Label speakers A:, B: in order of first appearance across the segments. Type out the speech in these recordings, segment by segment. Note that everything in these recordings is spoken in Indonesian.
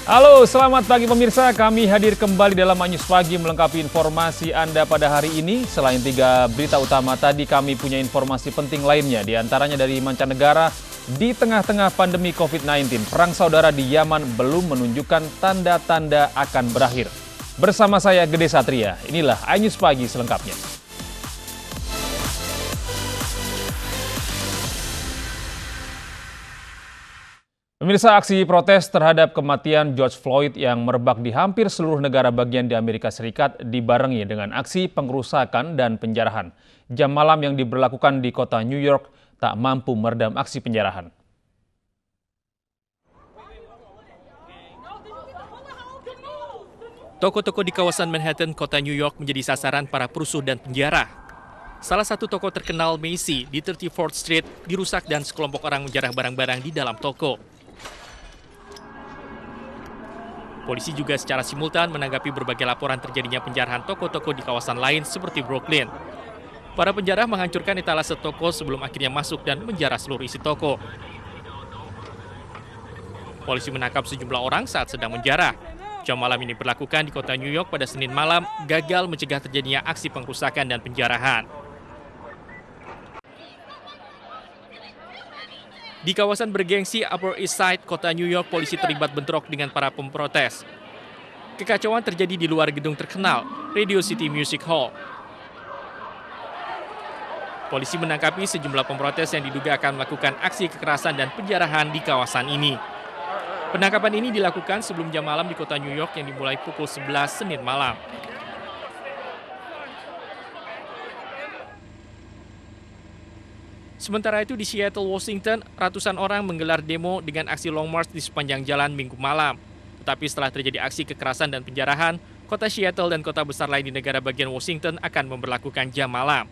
A: Halo, selamat pagi pemirsa. Kami hadir kembali dalam Anyus Pagi melengkapi informasi Anda pada hari ini. Selain 3 berita utama tadi, kami punya informasi penting lainnya. Di antaranya dari mancanegara, di tengah-tengah pandemi COVID-19, perang saudara di Yaman belum menunjukkan tanda-tanda akan berakhir. Bersama saya Gede Satria, inilah Anyus Pagi selengkapnya. Pemirsa, aksi protes terhadap kematian George Floyd yang merebak di hampir seluruh negara bagian di Amerika Serikat dibarengi dengan aksi pengrusakan dan penjarahan. Jam malam yang diberlakukan di kota New York tak mampu meredam aksi penjarahan.
B: Toko-toko di kawasan Manhattan, kota New York menjadi sasaran para perusuh dan penjara. Salah satu toko terkenal, Macy, di 34th Street, dirusak dan sekelompok orang menjarah barang-barang di dalam toko. Polisi juga secara simultan menanggapi berbagai laporan terjadinya penjarahan toko-toko di kawasan lain seperti Brooklyn. Para penjara menghancurkan etalase toko sebelum akhirnya masuk dan menjarah seluruh isi toko. Polisi menangkap sejumlah orang saat sedang menjarah. Jam malam ini berlakukan di kota New York pada Senin malam, gagal mencegah terjadinya aksi pengrusakan dan penjarahan. Di kawasan bergengsi Upper East Side, kota New York, polisi terlibat bentrok dengan para pemprotes. Kekacauan terjadi di luar gedung terkenal, Radio City Music Hall. Polisi menangkapi sejumlah pemprotes yang diduga akan melakukan aksi kekerasan dan penjarahan di kawasan ini. Penangkapan ini dilakukan sebelum jam malam di kota New York yang dimulai pukul 11 Senin malam. Sementara itu di Seattle, Washington, ratusan orang menggelar demo dengan aksi long march di sepanjang jalan Minggu malam. Tetapi setelah terjadi aksi kekerasan dan penjarahan, kota Seattle dan kota besar lain di negara bagian Washington akan memberlakukan jam malam.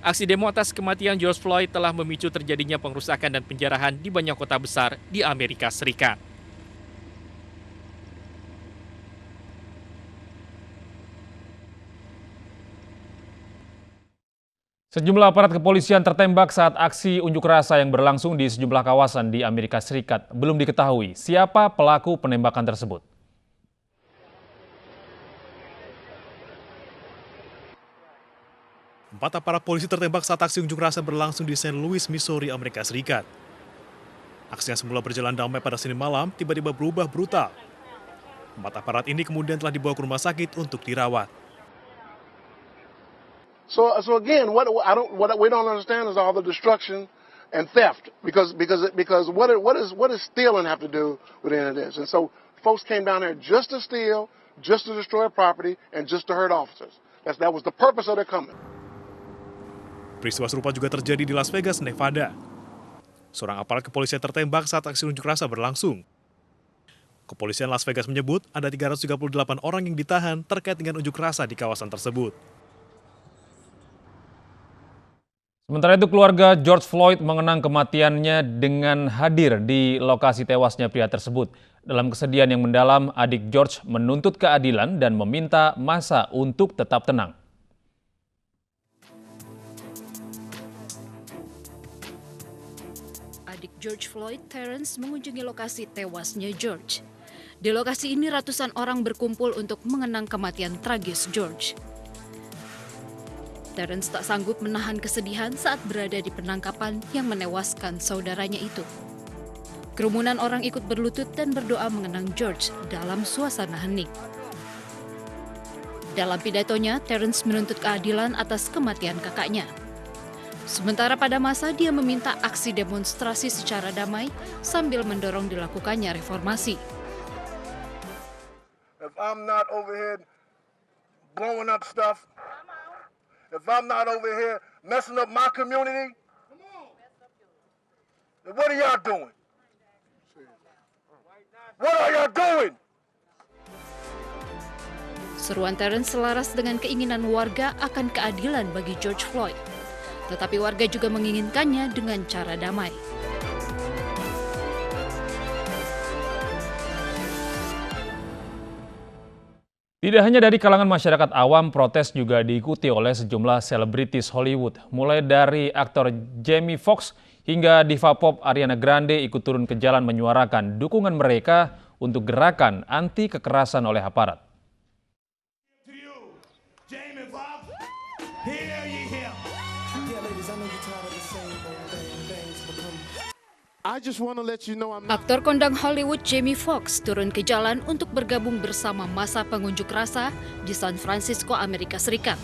B: Aksi demo atas kematian George Floyd telah memicu terjadinya pengrusakan dan penjarahan di banyak kota besar di Amerika Serikat.
A: Sejumlah aparat kepolisian tertembak saat aksi unjuk rasa yang berlangsung di sejumlah kawasan di Amerika Serikat. Belum diketahui siapa pelaku penembakan tersebut.
C: Empat aparat polisi tertembak saat aksi unjuk rasa berlangsung di St. Louis, Missouri, Amerika Serikat. Aksi yang semula berjalan damai pada Senin malam tiba-tiba berubah brutal. Empat aparat ini kemudian telah dibawa ke rumah sakit untuk dirawat.
D: So again, what we don't understand is all the destruction and theft because what does stealing have to do with any of this? And so folks came down there just to steal, just to destroy property, and just to hurt officers. That was the purpose of their coming.
C: Peristiwa serupa juga terjadi di Las Vegas, Nevada. Seorang aparat kepolisian tertembak saat aksi unjuk rasa berlangsung. Kepolisian Las Vegas menyebut ada 338 orang yang ditahan terkait dengan unjuk rasa di kawasan tersebut.
A: Sementara itu, keluarga George Floyd mengenang kematiannya dengan hadir di lokasi tewasnya pria tersebut. Dalam kesedihan yang mendalam, adik George menuntut keadilan dan meminta massa untuk tetap tenang.
E: Adik George Floyd, Terrence, mengunjungi lokasi tewasnya George. Di lokasi ini ratusan orang berkumpul untuk mengenang kematian tragis George. Terrence tak sanggup menahan kesedihan saat berada di penangkapan yang menewaskan saudaranya itu. Kerumunan orang ikut berlutut dan berdoa mengenang George dalam suasana hening. Dalam pidatonya, Terrence menuntut keadilan atas kematian kakaknya. Sementara pada masa dia meminta aksi demonstrasi secara damai sambil mendorong dilakukannya reformasi.
D: If I'm not over here blowing up stuff, if I'm not over here messing up my community, then what are y'all doing? What are y'all doing?
E: Seruan Terrence selaras dengan keinginan warga akan keadilan bagi George Floyd. Tetapi warga juga menginginkannya dengan cara damai.
A: Tidak hanya dari kalangan masyarakat awam, protes juga diikuti oleh sejumlah selebritis Hollywood. Mulai dari aktor Jamie Foxx Hingga diva pop Ariana Grande ikut turun ke jalan menyuarakan dukungan mereka untuk gerakan anti kekerasan oleh aparat.
E: Aktor kondang Hollywood Jamie Foxx turun ke jalan untuk bergabung bersama massa pengunjuk rasa di San Francisco, Amerika Serikat.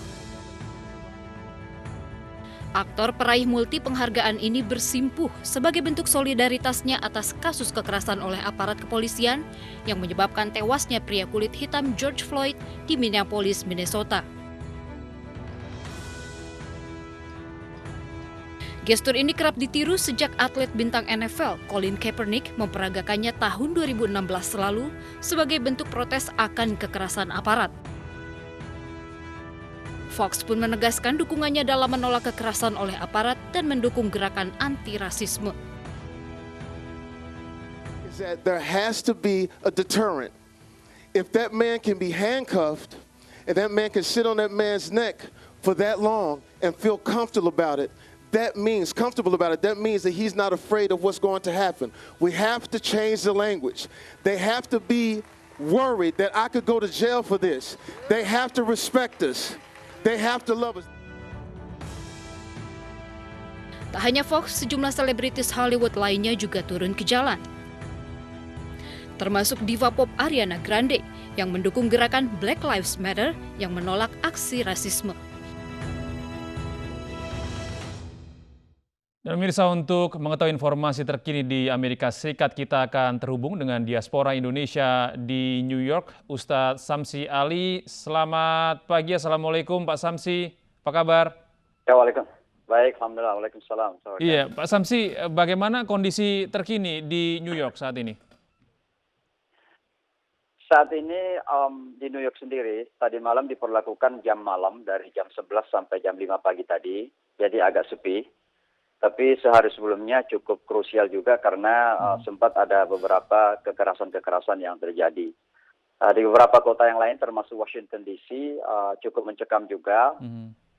E: Aktor peraih multi penghargaan ini bersimpuh sebagai bentuk solidaritasnya atas kasus kekerasan oleh aparat kepolisian yang menyebabkan tewasnya pria kulit hitam George Floyd di Minneapolis, Minnesota. Gestur ini kerap ditiru sejak atlet bintang NFL Colin Kaepernick memperagakannya tahun 2016 lalu sebagai bentuk protes akan kekerasan aparat. Fox pun menegaskan dukungannya dalam menolak kekerasan oleh aparat dan mendukung gerakan anti-rasisme.
F: There has to be a deterrent. If that man can be handcuffed and that man can sit on that man's neck for that long and feel comfortable about it, that means that he's not afraid of what's going to happen. We have to change the language. They have to be worried that I could go to jail for this. They have to respect us. They have to love us.
E: Tak hanya Fox, sejumlah selebritis Hollywood lainnya juga turun ke jalan. Termasuk diva pop Ariana Grande yang mendukung gerakan Black Lives Matter yang menolak aksi rasisme.
A: Dan pemirsa, untuk mengetahui informasi terkini di Amerika Serikat, kita akan terhubung dengan diaspora Indonesia di New York, Ustadz Samsi Ali. Selamat pagi, Assalamualaikum Pak Samsi, apa kabar?
G: Ya, waalaikumsalam. Baik, alhamdulillah, waalaikumsalam.
A: Iya, Pak Samsi, bagaimana kondisi terkini di New York saat ini?
G: Saat ini di New York sendiri, tadi malam diperlakukan jam malam dari jam 11 sampai jam 5 pagi tadi, jadi agak sepi. Tapi sehari sebelumnya cukup krusial juga karena sempat ada beberapa kekerasan-kekerasan yang terjadi. Di beberapa kota yang lain termasuk Washington DC cukup mencekam juga.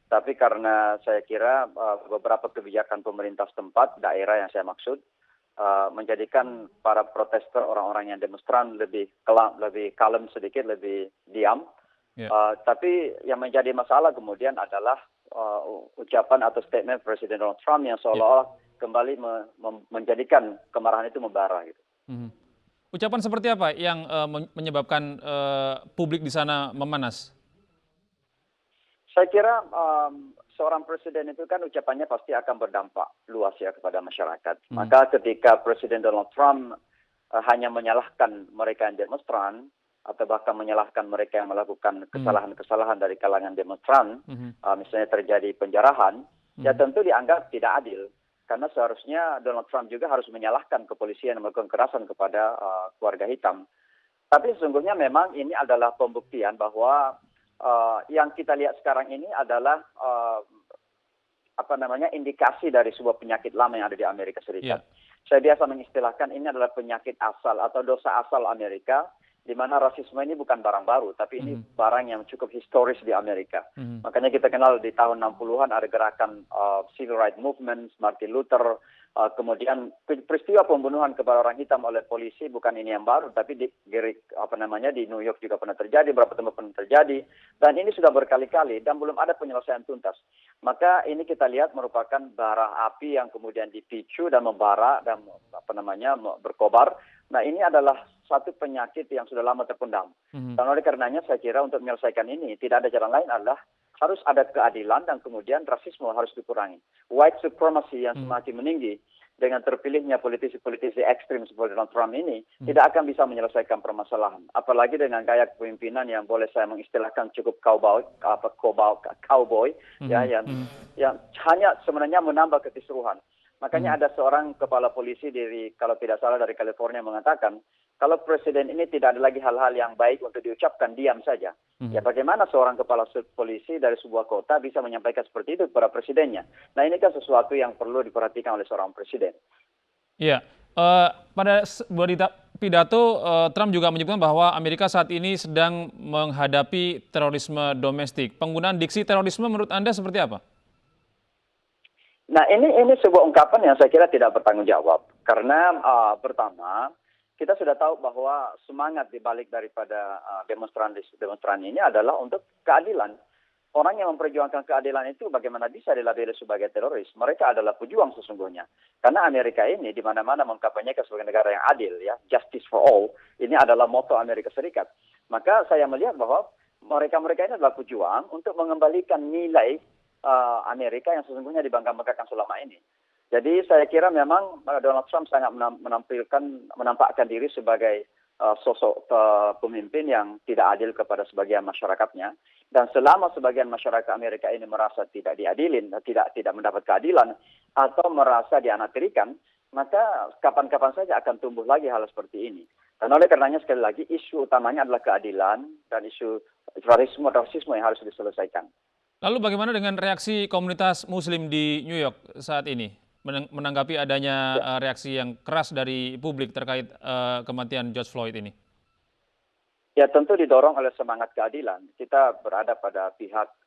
G: Tapi karena saya kira beberapa kebijakan pemerintah setempat, daerah yang saya maksud, menjadikan para protester, orang-orang yang demonstran lebih kalem sedikit, lebih diam. Tapi yang menjadi masalah kemudian adalah ucapan atau statement Presiden Donald Trump yang seolah-olah kembali menjadikan kemarahan itu membara. Gitu.
A: Ucapan seperti apa yang menyebabkan publik di sana memanas?
G: Saya kira seorang presiden itu kan ucapannya pasti akan berdampak luas ya kepada masyarakat. Maka ketika Presiden Donald Trump hanya menyalahkan mereka yang demonstran, atau bahkan menyalahkan mereka yang melakukan kesalahan-kesalahan dari kalangan demonstran, misalnya terjadi penjarahan, ya tentu dianggap tidak adil. Karena seharusnya Donald Trump juga harus menyalahkan kepolisian yang melakukan kekerasan kepada keluarga hitam. Tapi sesungguhnya memang ini adalah pembuktian bahwa yang kita lihat sekarang ini adalah indikasi dari sebuah penyakit lama yang ada di Amerika Serikat. Saya biasa mengistilahkan ini adalah penyakit asal atau dosa asal Amerika, di mana rasisme ini bukan barang baru, tapi ini barang yang cukup historis di Amerika. Makanya kita kenal di tahun 60-an ada gerakan Civil Rights Movement, Martin Luther, kemudian peristiwa pembunuhan kepada orang hitam oleh polisi bukan ini yang baru, tapi di New York juga pernah terjadi, beberapa tempat pernah terjadi, dan ini sudah berkali-kali dan belum ada penyelesaian tuntas. Maka ini kita lihat merupakan bara api yang kemudian dipicu dan membara dan berkobar. Nah, ini adalah satu penyakit yang sudah lama terpendam. Dan oleh karenanya saya kira untuk menyelesaikan ini tidak ada jalan lain adalah harus ada keadilan dan kemudian rasisme harus dikurangi. White supremacy yang semakin meninggi dengan terpilihnya politisi-politisi ekstrim seperti Donald Trump ini tidak akan bisa menyelesaikan permasalahan. Apalagi dengan gaya kepemimpinan yang boleh saya mengistilahkan cukup cowboy, yang hanya sebenarnya menambah kekisruhan. Makanya ada seorang kepala polisi kalau tidak salah dari California mengatakan, kalau presiden ini tidak ada lagi hal-hal yang baik untuk diucapkan, diam saja. Ya bagaimana seorang kepala polisi dari sebuah kota bisa menyampaikan seperti itu kepada presidennya? Nah ini kan sesuatu yang perlu diperhatikan oleh seorang presiden.
A: Iya, pada sebuah pidato Trump juga menyebutkan bahwa Amerika saat ini sedang menghadapi terorisme domestik. Penggunaan diksi terorisme menurut Anda seperti apa?
G: Nah, ini sebuah ungkapan yang saya kira tidak bertanggung jawab. Karena pertama, kita sudah tahu bahwa semangat dibalik daripada demonstran ini adalah untuk keadilan. Orang yang memperjuangkan keadilan itu bagaimana bisa dilabeli sebagai teroris? Mereka adalah pejuang sesungguhnya. Karena Amerika ini di mana-mana mengkampanyekan sebagai negara yang adil, ya, justice for all. Ini adalah moto Amerika Serikat. Maka saya melihat bahwa mereka-mereka ini adalah pejuang untuk mengembalikan nilai Amerika yang sesungguhnya dibangga-banggakan selama ini. Jadi saya kira memang Donald Trump sangat menampakkan diri sebagai sosok pemimpin yang tidak adil kepada sebagian masyarakatnya. Dan selama sebagian masyarakat Amerika ini merasa tidak diadilin, tidak mendapat keadilan, atau merasa dianaktirikan, maka kapan-kapan saja akan tumbuh lagi hal seperti ini. Dan oleh karenanya sekali lagi isu utamanya adalah keadilan dan isu rasisme yang harus diselesaikan.
A: Lalu bagaimana dengan reaksi komunitas Muslim di New York saat ini? Menanggapi adanya reaksi yang keras dari publik terkait kematian George Floyd ini?
G: Ya tentu didorong oleh semangat keadilan. Kita berada pada pihak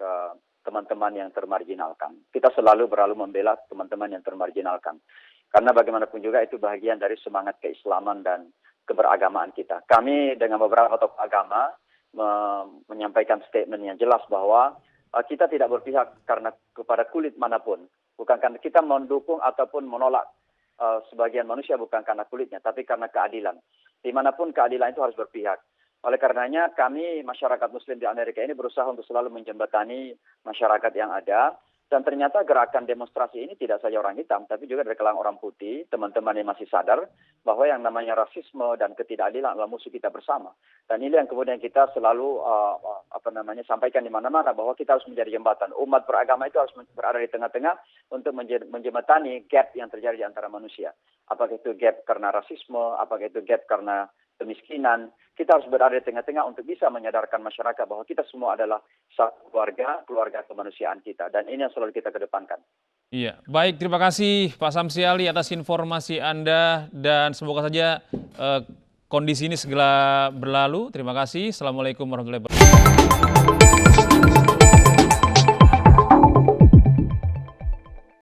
G: teman-teman yang termarginalkan. Kita selalu membela teman-teman yang termarginalkan. Karena bagaimanapun juga itu bagian dari semangat keislaman dan keberagamaan kita. Kami dengan beberapa tokoh agama menyampaikan statement yang jelas bahwa kita tidak berpihak karena kepada kulit manapun. Bukan karena kita mendukung ataupun menolak sebagian manusia bukan karena kulitnya, tapi karena keadilan. Dimanapun keadilan itu harus berpihak. Oleh karenanya kami masyarakat Muslim di Amerika ini berusaha untuk selalu menjembatani masyarakat yang ada. Dan ternyata gerakan demonstrasi ini tidak saja orang hitam, tapi juga dari kalangan orang putih, teman-teman yang masih sadar bahwa yang namanya rasisme dan ketidakadilan adalah musuh kita bersama. Dan ini yang kemudian kita selalu sampaikan di mana-mana bahwa kita harus menjadi jembatan. Umat beragama itu harus berada di tengah-tengah untuk menjembatani gap yang terjadi di antara manusia. Apakah itu gap karena rasisme, apakah itu gap karena kemiskinan. Kita harus berada di tengah-tengah untuk bisa menyadarkan masyarakat bahwa kita semua adalah satu keluarga kemanusiaan kita. Dan ini yang selalu kita kedepankan.
A: Iya, baik, terima kasih Pak Samsi Ali atas informasi Anda dan semoga saja kondisi ini segera berlalu. Terima kasih. Assalamualaikum warahmatullahi wabarakatuh.